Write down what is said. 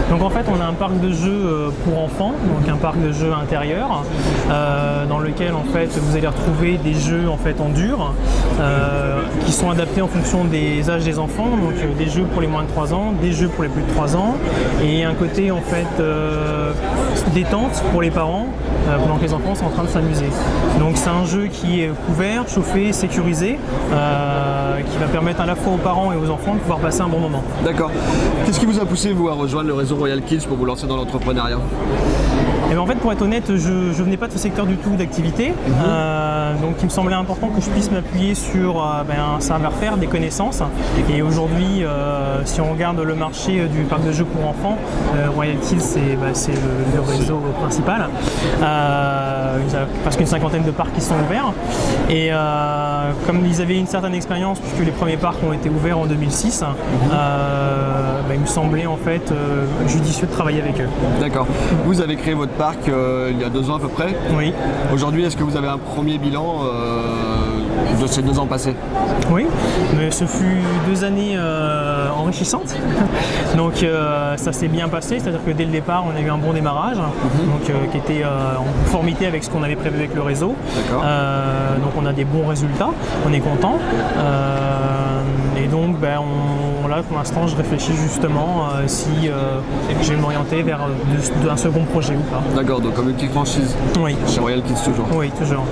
Donc en fait on a un parc de jeux pour enfants, donc un parc de jeux intérieur dans lequel en fait vous allez retrouver des jeux en fait en dur qui sont adaptés en fonction des âges des enfants, donc des jeux pour les moins de 3 ans, des jeux pour les plus de 3 ans et un côté en fait détente pour les parents pendant que les enfants sont en train de s'amuser. Donc c'est un jeu qui est couvert, chauffé, sécurisé, qui va permettre à la fois aux parents et aux enfants de pouvoir passer un bon moment. D'accord. Qu'est-ce qui vous a poussé vous à rejoindre le réseau Royal Kids pour vous lancer dans l'entrepreneuriat? Et en fait, pour être honnête, je venais pas de ce secteur du tout d'activité, donc il me semblait important que je puisse m'appuyer sur un savoir-faire, des connaissances. Et aujourd'hui, si on regarde le marché du parc de jeux pour enfants, Royal Kids c'est le réseau principal. Il y a presque une cinquantaine de parcs qui sont ouverts. Et comme ils avaient une certaine expérience, puisque les premiers parcs ont été ouverts en 2006, il me semblait en fait judicieux de travailler avec eux. D'accord. Vous avez créé votre parc il y a 2 ans à peu près. Oui. Aujourd'hui, est-ce que vous avez un premier bilan de ces 2 ans passés? Oui, mais ce fut 2 années enrichissantes. Donc ça s'est bien passé, c'est-à-dire que dès le départ, on a eu un bon démarrage, qui était en conformité avec ce qu'on avait prévu avec le réseau. Donc on a des bons résultats, on est content. Et donc là pour l'instant je réfléchis justement si je vais m'orienter vers un second projet ou pas. D'accord, donc comme une petite franchise. Oui. Chez Royal Kids toujours. Oui, toujours.